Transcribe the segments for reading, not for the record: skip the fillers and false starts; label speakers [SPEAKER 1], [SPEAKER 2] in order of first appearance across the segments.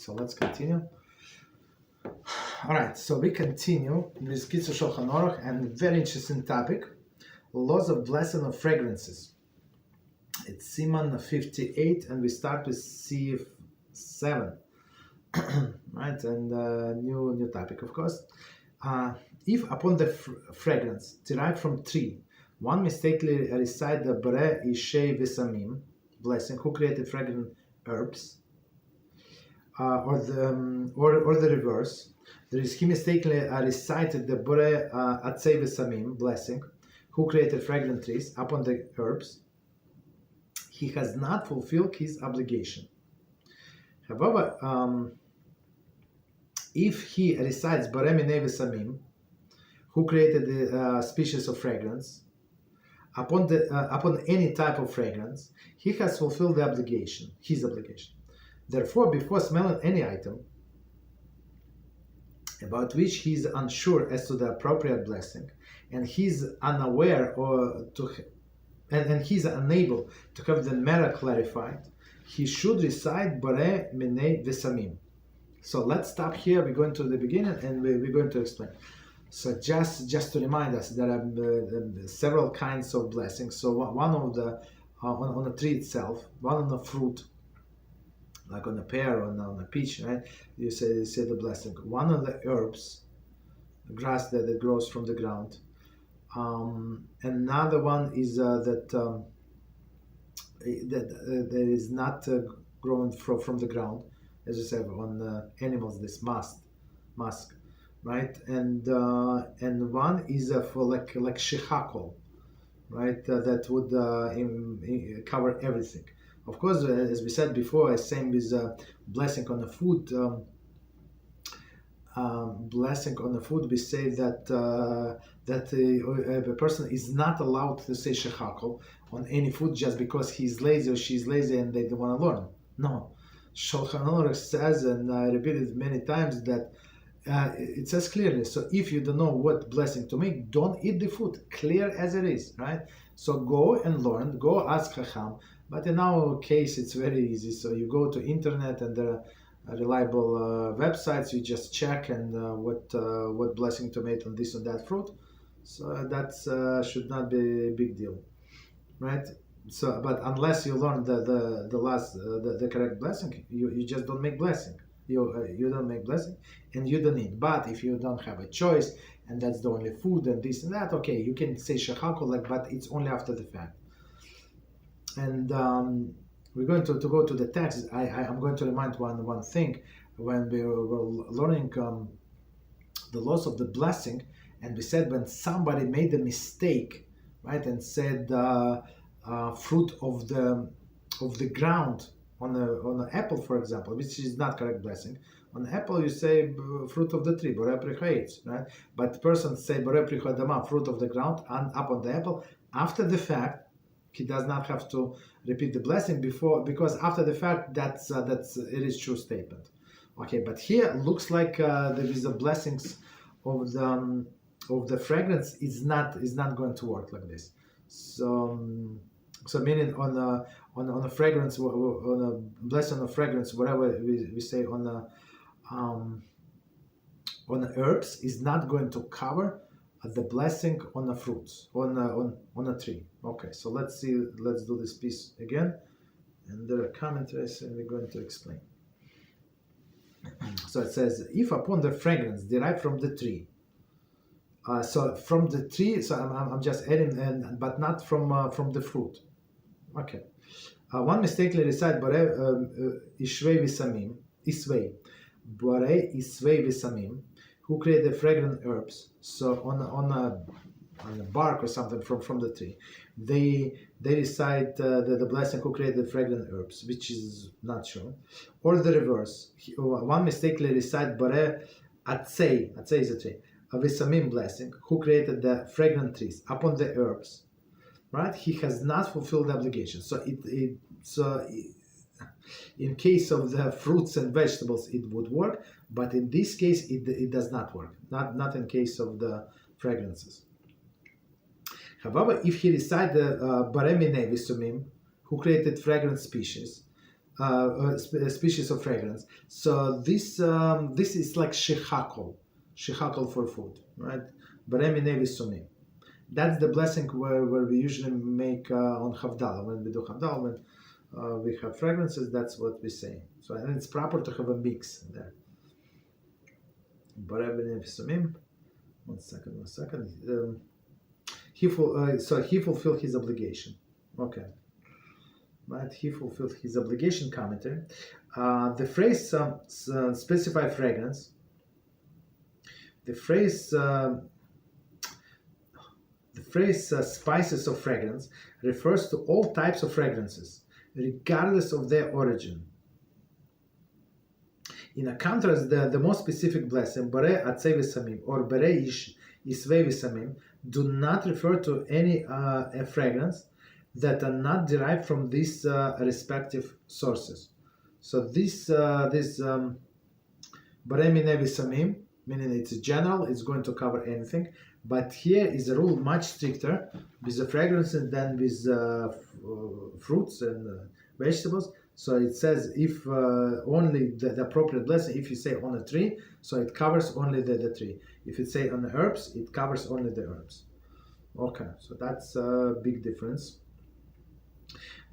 [SPEAKER 1] So let's continue. All right, so we continue with Kitzur Shulchan Aruch and very interesting topic, laws of blessing of fragrances. It's Siman 58 and we start with C7, right? And new topic, of course. If upon the fragrance derived from tree, one mistakenly recite the Bre Ishei Vesamim blessing, who created fragrant herbs, or the reverse. There is he mistakenly recited the Bre Atzei Vesamim blessing, who created fragrant trees upon the herbs. He has not fulfilled his obligation. However, if he recites Bre Minei Vesamim, who created the species of fragrance, upon any type of fragrance, he has fulfilled the obligation, his obligation. Therefore, before smelling any item about which he is unsure as to the appropriate blessing, and he is unaware and he is unable to have the matter clarified, he should recite Bre Minei Vesamim. So let's stop here. We're going to the beginning and we're going to explain. So just to remind us, there are several kinds of blessings. So one of the on a tree itself, one on the fruit, like on a pear or on a peach, right? You say the blessing. One on the herbs, the grass that grows from the ground. Another one is that is not grown from the ground, as you said, on animals. This musk. Right, and one is for like shechakol, right? That would cover everything. Of course, as we said before, same with blessing on the food. Blessing on the food, we say that a person is not allowed to say shechakol on any food just because he's lazy or she's lazy and they don't want to learn. No, Shulchan Aruch says, and I repeated it many times, that it says clearly, so if you don't know what blessing to make, don't eat the food, clear as it is, right? So go and learn, go ask HaShem. But in our case, it's very easy. So you go to internet and there are reliable websites, you just check and what blessing to make on this and that fruit. So that should not be a big deal, right? So, but unless you learn the correct blessing, you just don't make blessing. You don't make blessing and you don't eat. But if you don't have a choice and that's the only food and this and that, okay, you can say shechakol, but it's only after the fact. And we're going to go to the text. I'm going to remind one thing. When we were learning the laws of the blessing, and we said when somebody made a mistake, right, and said fruit of the ground, on an apple, for example, which is not correct blessing. On apple, you say fruit of the tree, borei pri ha'etz, right? But the person say borei pri ha'adama, fruit of the ground, and up on the apple. After the fact, he does not have to repeat the blessing because after the fact, that's it is true statement. Okay, but here looks like there is a blessings of the fragrance is not going to work like this. So meaning on a fragrance, on a blessing of fragrance, whatever we say on the herbs is not going to cover the blessing on the fruits, on a tree. Okay, so let's do this piece again, and there are commentaries, and we're going to explain. So it says, if upon the fragrance derived from the tree. So from the tree, so I'm just adding, but not from the fruit. Okay. One mistakenly recite Borei Ishvei Vesamim, Borei Ishvei Vesamim, who created fragrant herbs. So on a bark or something from the tree, they recite the blessing who created fragrant herbs, which is not true. Or the reverse. One mistakenly recite Borei Atzei is a tree, a Vesamim blessing, who created the fragrant trees upon the herbs. Right, he has not fulfilled the obligation. So in case of the fruits and vegetables, it would work, but in this case, it does not work. Not in case of the fragrances. However, if he recite the Bre Minei Vesamim, who created fragrant species, species of fragrance. So this is like shechakol for food, right? Barei minei v'sumim. That's the blessing where we usually make on Havdalah. When we do Havdalah, when we have fragrances, that's what we say. So and it's proper to have a mix there. Barei minei v'sumim. One second. So he fulfilled his obligation. Okay. Right, he fulfilled his obligation. Commentary. The phrase specify fragrance. The phrase spices of fragrance refers to all types of fragrances, regardless of their origin. In a contrast, the most specific blessing, Barei atzei v'samim or Barei isvei v'samim, do not refer to any fragrance that are not derived from these respective sources. So this Barei minei v'samim, meaning it's general, it's going to cover anything. But here is a rule much stricter with the fragrances than with fruits and vegetables. So it says if only the appropriate blessing, if you say on a tree, so it covers only the tree. If you say on the herbs, it covers only the herbs. Okay, so that's a big difference.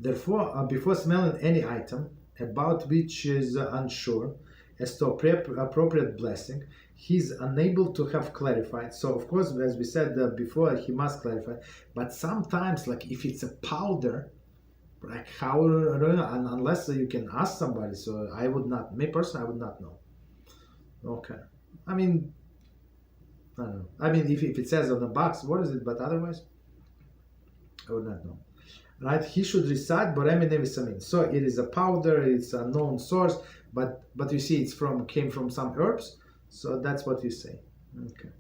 [SPEAKER 1] Therefore, before smelling any item about which is unsure as to appropriate blessing, he is unable to have clarified. So, of course, as we said before, he must clarify. But sometimes, like if it's a powder, like how, unless you can ask somebody. So I would not, me personally, I would not know. Okay. I mean, I don't know. I mean, if it says on the box, what is it? But otherwise, I would not know. Right? He should recite Barei minei v'samim. So it is a powder. It's a known source, but you see, came from some herbs. So that's what you say. Okay.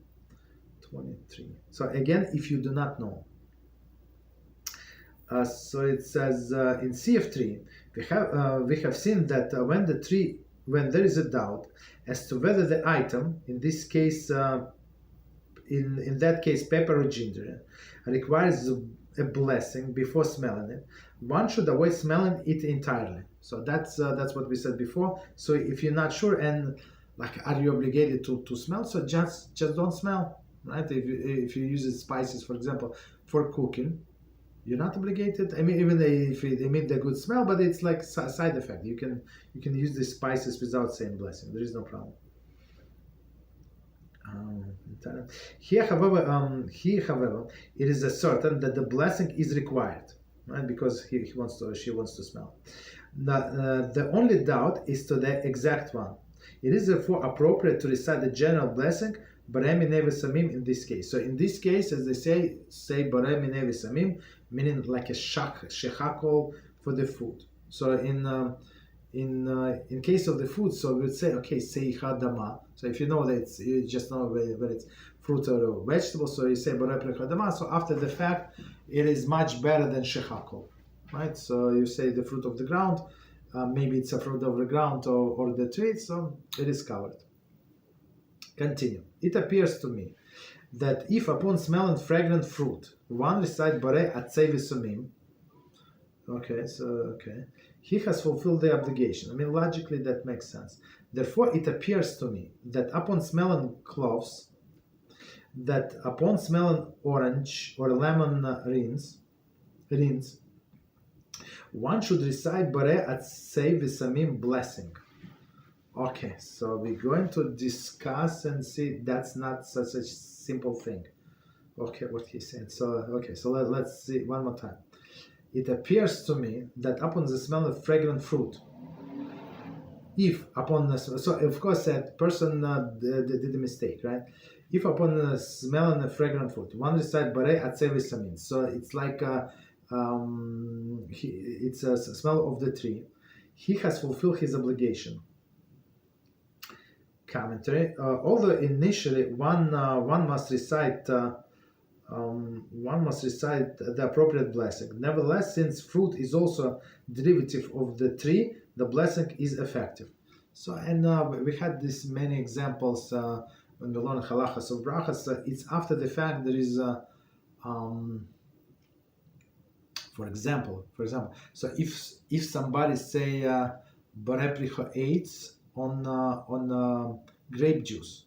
[SPEAKER 1] 23. So again, if you do not know. So it says in CF3, we have seen that when there is a doubt as to whether the item, in this case, in that case, pepper or ginger, requires a blessing before smelling it, one should avoid smelling it entirely. So that's what we said before. So if you're not sure and like, are you obligated to smell? So just don't smell, right? If you use spices, for example, for cooking, you're not obligated. I mean, even if they emit the good smell, but it's like side effect. You can use the spices without saying blessing. There is no problem. Here, however, it is certain that the blessing is required, right? Because she wants to smell. The only doubt is to the exact one. It is therefore appropriate to recite the general blessing, Barei minei v'samim, in this case. So in this case, as they say Barei minei v'samim, meaning like a shechakol for the food. So in case of the food, so we would say, okay, seicha dama. So if you know that you just know whether it's fruit or vegetable, so you say Barei preicha dama. So after the fact, it is much better than shechakol, right? So you say the fruit of the ground. Maybe it's a fruit of the ground or the tree, so it is covered. Continue. It appears to me that if upon smelling fragrant fruit, one recite Barei atzei v'samim, he has fulfilled the obligation. I mean, logically that makes sense. Therefore, it appears to me that upon smelling cloves, that upon smelling orange or lemon rinds, one should recite Barei atzei v'samim blessing. Okay, so we're going to discuss and see that's not such a simple thing. Okay, what he's saying. So let's see one more time. It appears to me that upon the smell of fragrant fruit, so of course that person did a mistake, right? If upon smelling a fragrant fruit, one recite Barei atzei v'samim. So it's like it's a smell of the tree. He has fulfilled his obligation. Commentary. Although initially one must recite the appropriate blessing. Nevertheless, since fruit is also derivative of the tree, the blessing is effective. So, and we had this many examples when we learn halachas of brachas. It's after the fact there is for For example, so if somebody say Barepricha eats on grape juice,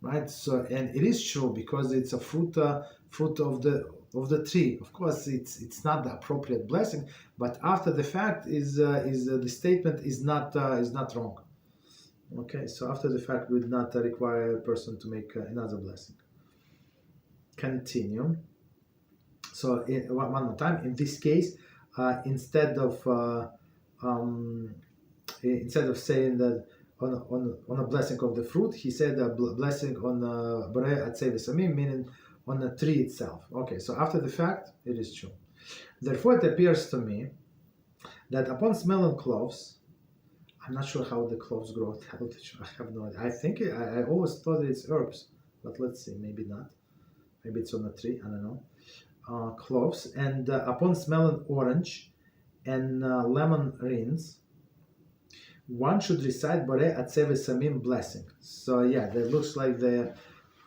[SPEAKER 1] right? So, and it is true because it's a fruit of the tree. Of course, it's not the appropriate blessing, but after the fact the statement is not wrong. Okay, so after the fact would not require a person to make another blessing. Continue. So one more time. In this case, instead of saying that on a blessing of the fruit, he said a blessing on Borei Atzei V'Samim, meaning on the tree itself. Okay, so after the fact, it is true. Therefore, it appears to me that upon smelling cloves, I'm not sure how the cloves grow. I have no idea. I always thought it's herbs, but let's see, maybe not. Maybe it's on a tree. I don't know. Cloves, and upon smelling orange and lemon rinds, one should recite Borei Atzei V'Samim blessing. So yeah, that looks like they're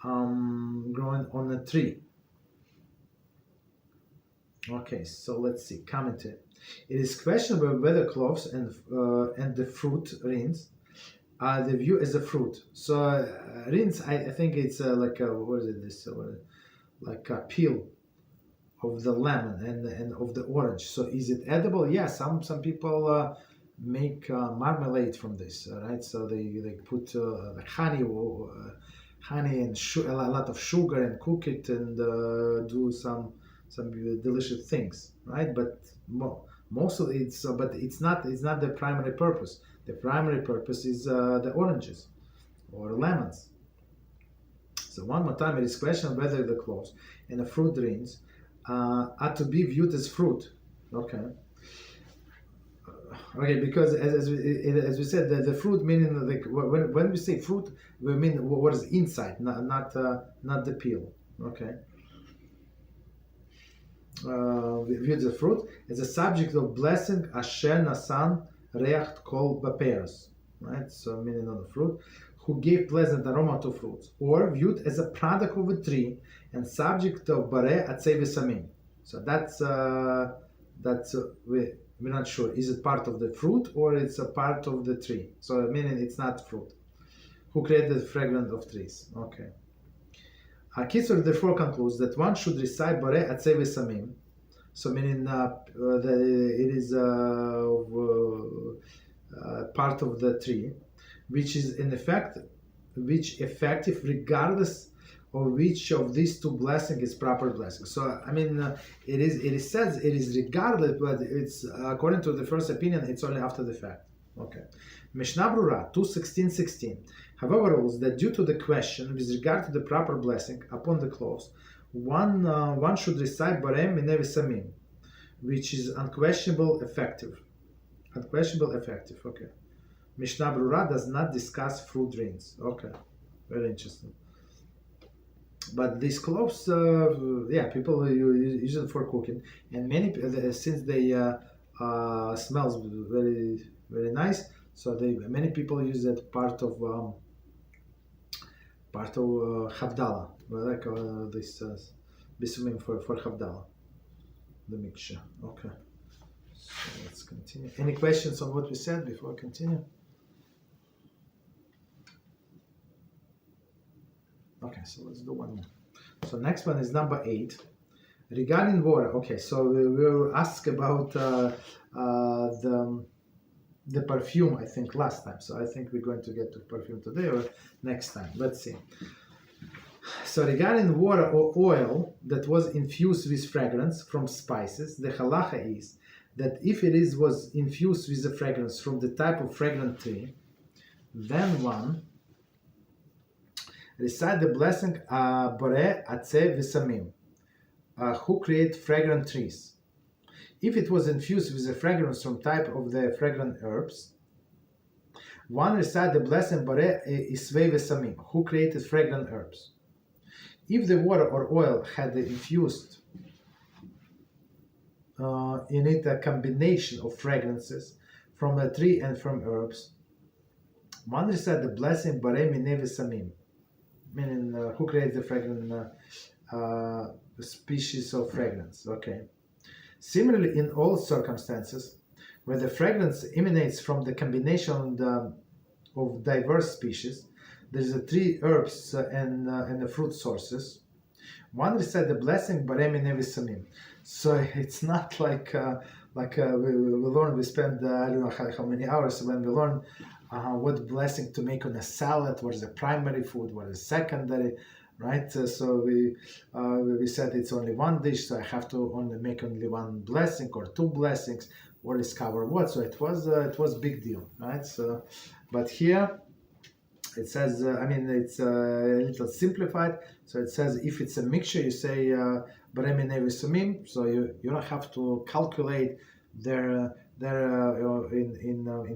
[SPEAKER 1] growing on a tree. Okay, so let's see. Commentary. It is questionable whether cloves and the fruit rinds are the view as a fruit. So rinds, I think it's like a, what is it? This like a peel of the lemon and of the orange. So is it edible? Yeah, some people make marmalade from this, right? So they put like honey and a lot of sugar and cook it and do some delicious things, right? But most of it's but it's not the primary purpose. The primary purpose is the oranges or lemons. So one more time, it is questioned whether the cloves and the fruit rinds are to be viewed as fruit. Okay. Okay, because as we said, the fruit meaning like when we say fruit, we mean what is inside, not the peel. Okay. Viewed the fruit as a subject of blessing, Asher Nasan Reacht Kol Baperos, right? So meaning on the fruit, who gave pleasant aroma to fruits, or viewed as a product of a tree and subject of Borei Atzei V'Samim. So we're not sure. Is it part of the fruit or it's a part of the tree? So meaning it's not fruit. Who created the fragrant of trees? Okay. Kitzur therefore concludes that one should recite Borei Atzei V'Samim, so meaning that it is part of the tree, which is in effect, effective regardless of which of these two blessings is proper blessing. So I mean, it says it is regardless, but it's according to the first opinion, it's only after the fact. Okay. Mishnah Brura 2:16-16. However, rules that due to the question with regard to the proper blessing upon the cloves, one should recite Borei Minei V'Samim, which is unquestionable effective. Okay. Mishnah Brura does not discuss fruit rinds. Okay, very interesting. But these cloves, people use them for cooking, and many since they smells very very nice, so many people use that part of Havdalah, like this bisumim for Havdalah, the mixture. Okay, so let's continue. Any questions on what we said before I continue? Okay, so let's do one more. So next one is number 8. Regarding water. Okay, so we were asked about the perfume, I think, last time. So I think we're going to get to perfume today or next time. Let's see. So regarding water or oil that was infused with fragrance from spices, the halacha is that if it was infused with a fragrance from the type of fragrant tree, then one recite the blessing Borei Atzei V'Samim, who create fragrant trees. If it was infused with a fragrance from type of the fragrant herbs, one recite the blessing Borei Isvei V'Samim, who created fragrant herbs. If the water or oil had infused in it a combination of fragrances from a tree and from herbs, one recite the blessing Borei Minei V'Samim, meaning who creates the fragrant species of fragrance. Okay. Similarly, in all circumstances, where the fragrance emanates from the combination of diverse species, there is a three herbs and the fruit sources. One recite the blessing, Barem Nevi Samim. So it's not like we learn. We spend I don't know how many hours when we learn what blessing to make on a salad. What is the primary food? What is secondary? Right? So we said it's only one dish, so I have to only make only one blessing or two blessings. What is cover what? So it was big deal, right? So, but here it says, it's a little simplified. So it says if it's a mixture, you say Barem Nevi Samim. So you don't have to calculate in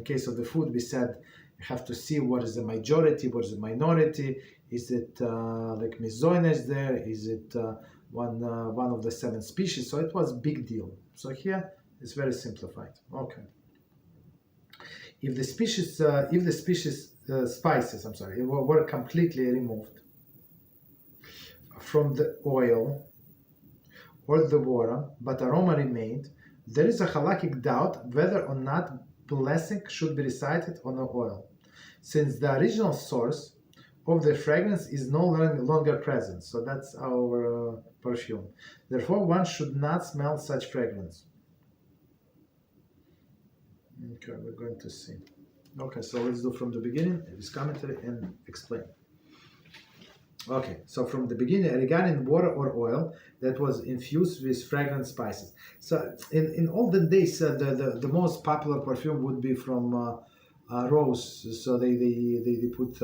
[SPEAKER 1] case of the food. We said you have to see what is the majority, what is the minority. Is it like Mizoines there? Is it one of the 7 species? So it was big deal. So here it's very simplified. Okay. If the species spices, were completely removed from the oil or the water, but aroma remained, there is a halakhic doubt whether or not blessing should be recited on the oil, since the original source of the fragrance is no longer present. So that's our perfume. Therefore, one should not smell such fragrance. Okay, we're going to see. Okay, so let's do from the beginning, this commentary, and explain. Okay, so from the beginning, regarding water or oil that was infused with fragrant spices. So in olden days, the most popular perfume would be from rose. So they put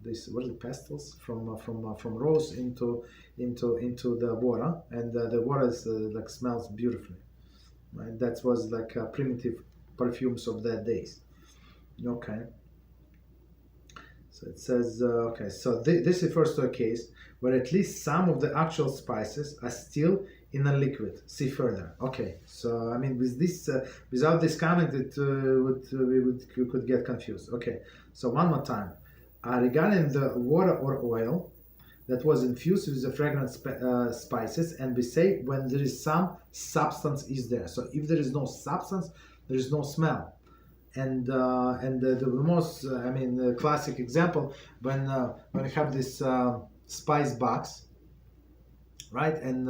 [SPEAKER 1] this, what are the pastels from rose into the water, and the water is smells beautifully. Right? That was like primitive perfumes of that days. Okay. So it says, okay, so this refers to a case where at least some of the actual spices are still in a liquid. See further. Okay, so with this, without this comment, we could get confused. Okay, so one more time. Regarding the water or oil that was infused with the fragrant spices, and we say when there is some substance is there. So if there is no substance, there is no smell. And the most classic example when you have this spice box, right? And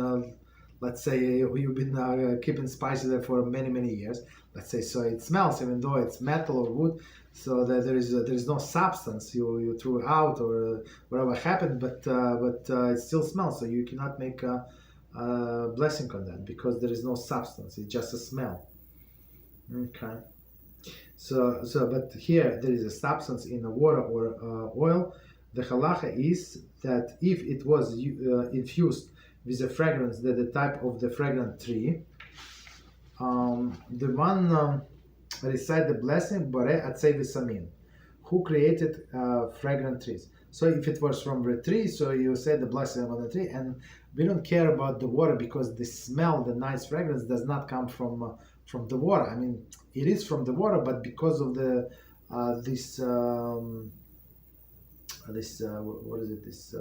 [SPEAKER 1] let's say you've been keeping spices there for many years. Let's say, so it smells even though it's metal or wood. So that there is no substance. You threw it out or whatever happened, but it still smells. So you cannot make a blessing on that because there is no substance. It's just a smell. Okay. So, but here there is a substance in the water or oil. The halacha is that if it was infused with a fragrance, that the type of the fragrant tree, the one recite the blessing, Borei Atzei V'Samin, who created fragrant trees. So if it was from the tree, so you say the blessing on the tree, and we don't care about the water because the smell, the nice fragrance, does not come from the water. It is from the water, but because of the what is it? This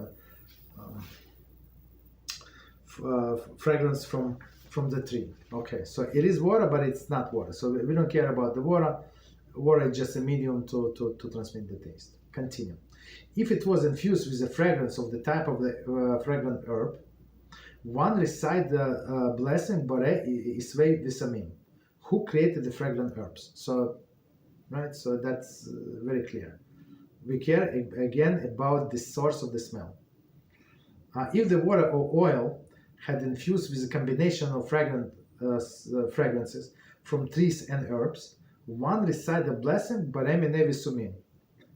[SPEAKER 1] fragrance from the tree. Okay, so it is water, but it's not water. So we don't care about the water. Water is just a medium to transmit the taste. Continue. If it was infused with the fragrance of the type of the fragrant herb, one recite the blessing Borei Isvei V'Samim, who created the fragrant herbs. So, right, so that's very clear. We care again about the source of the smell. If the water or oil had infused with a combination of fragrances from trees and herbs, one recite the blessing Barem Nevi Sumim,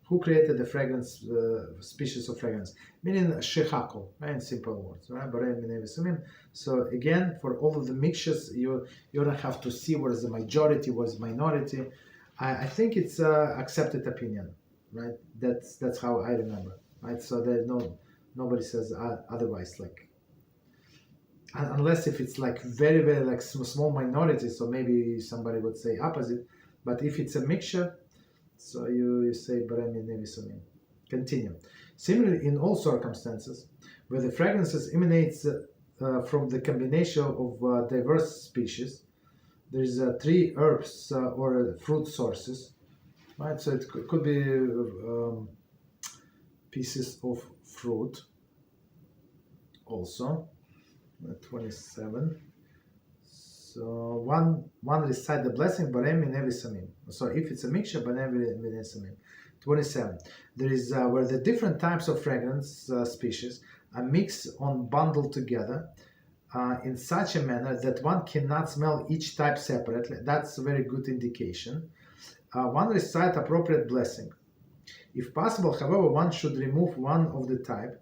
[SPEAKER 1] who created the fragrance species of fragrance, meaning shechakol, right, in simple words, right? Barem Nevi Sumim. So again, for all of the mixtures, you don't have to see what is the majority, what is minority. I think it's accepted opinion, right? That's how I remember, right? So there nobody says otherwise, like unless if it's like very like small minority, so maybe somebody would say opposite. But if it's a mixture, so you say Barem Nevi Sumim. Continue. Similarly, in all circumstances where the fragrances emanates from the combination of diverse species. There is 3 herbs or fruit sources, right? So it could be pieces of fruit also. 27. So one recite the blessing, barem in every samim. So if it's a mixture, barem within samim. 27. There is where the different types of fragrance species are mixed or bundled together in such a manner that one cannot smell each type separately. That's a very good indication. One recite appropriate blessing. If possible, however, one should remove one of the type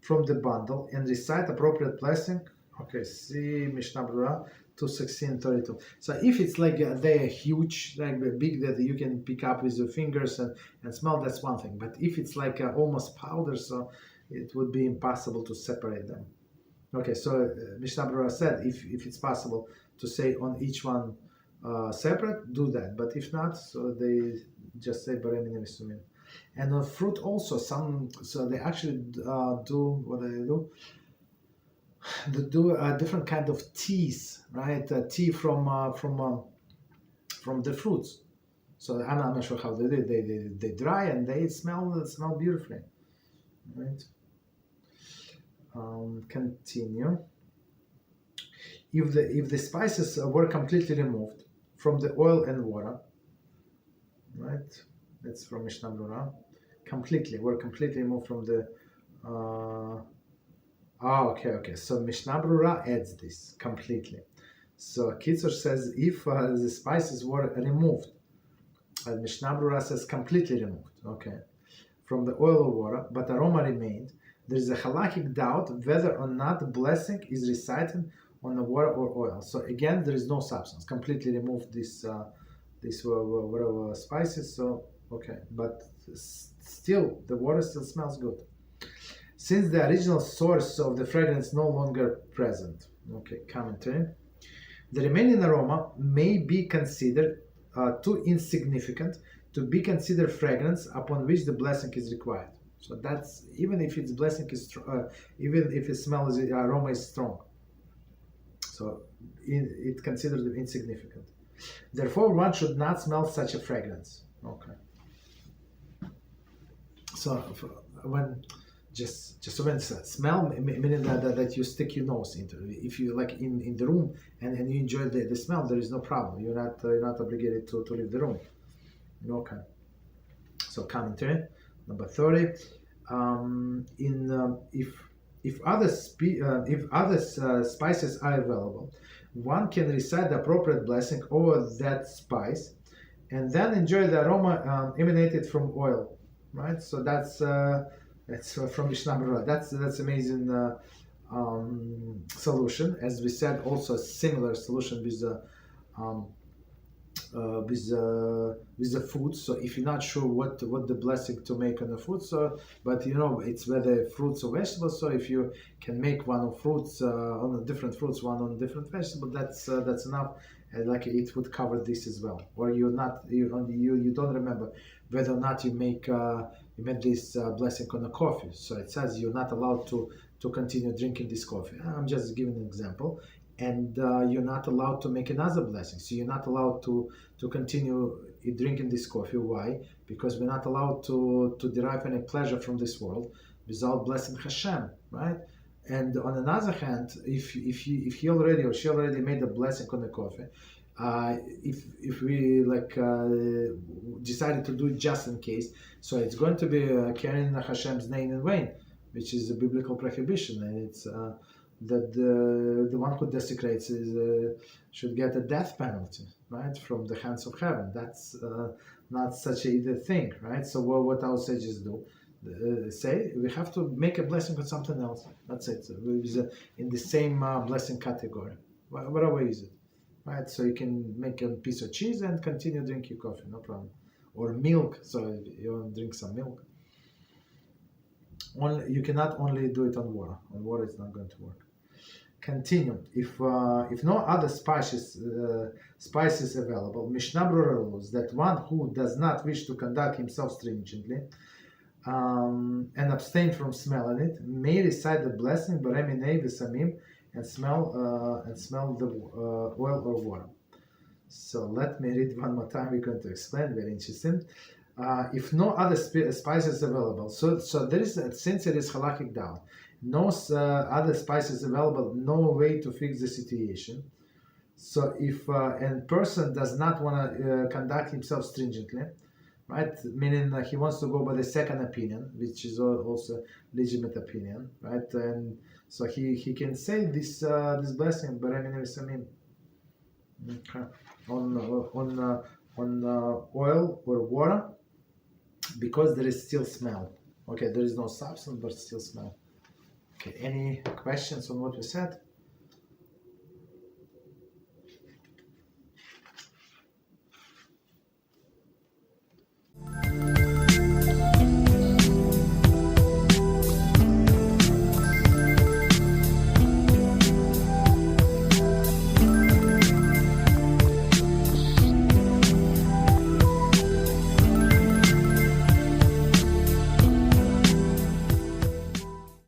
[SPEAKER 1] from the bundle and recite appropriate blessing. Okay, see Mishnah Berurah 2:16-32. So if it's like they're huge, like big that you can pick up with your fingers and smell, that's one thing. But if it's like almost powder, so it would be impossible to separate them. Okay, so Mishnah Berurah said if it's possible to say on each one separate, do that. But if not, so they just say barem in sumin. And on fruit also, so they actually do what they do. They do a different kind of teas, right? Tea from the fruits. So I'm not sure how they do it. They dry and they smell beautifully, right? Continue. If the spices were completely removed from the oil and water, right? That's from Mishnah Berurah. Were completely removed from the. Okay. So Mishnah Berurah adds this completely. So Kitzur says if the spices were removed, Mishnah Berurah says completely removed. Okay, from the oil or water, but aroma remained. There is a halakhic doubt whether or not the blessing is recited on the water or oil. So again, there is no substance. Completely removed this whatever spices. So okay, but still the water still smells good, since the original source of the fragrance no longer present. Okay, commentary. The remaining aroma may be considered too insignificant to be considered fragrance upon which the blessing is required. So that's even if its blessing is even if it smells, the aroma is strong. So it considered insignificant. Therefore, one should not smell such a fragrance. Okay. So when just when smell, meaning that you stick your nose into. If you like in the room and you enjoy the smell, there is no problem. You're not obligated to leave the room. Okay. So commentary number 30. If other spices are available, one can recite the appropriate blessing over that spice, and then enjoy the aroma emanated from oil. Right. So that's from Mishnah Berurah. That's amazing solution. As we said, also a similar solution with the food. So if you're not sure what the blessing to make on the food, so but it's whether fruits or vegetables. So if you can make one on fruits on the different fruits, one on different vegetables, that's enough. Like it would cover this as well. Or you don't remember whether or not you made this blessing on a coffee. So it says you're not allowed to continue drinking this coffee. I'm just giving an example. And you're not allowed to make another blessing. So you're not allowed to continue drinking this coffee. Why? Because we're not allowed to derive any pleasure from this world without blessing HaShem, right? And on another hand, if he already or she already made a blessing on the coffee, if we decided to do it just in case, so it's going to be carrying Hashem's name in vain, which is a biblical prohibition, and it's that the one who desecrates should get a death penalty, right, from the hands of heaven. That's not such a either thing, right? So what our sages do, say we have to make a blessing on something else. That's it. So in the same blessing category, whatever is it, right? So you can make a piece of cheese and continue drinking coffee, no problem, or milk. So you want to drink some milk. You cannot only do it on water. On water, it's not going to work. Continue. If no other spices available, Mishnah Berurah rules that one who does not wish to conduct himself stringently and abstain from smelling it may recite the blessing Bareminei v'samim and smell the oil or water. So let me read one more time. We're going to explain. Very interesting. If no other spices available, so there is, since it is halakhic down, no other spices available, no way to fix the situation. So if a person does not want to conduct himself stringently, right, meaning he wants to go by the second opinion, which is also legitimate opinion, right, and so he can say this blessing, okay, on oil or water, because there is still smell. Okay, there is no substance, but still smell. Okay, any questions on what we said?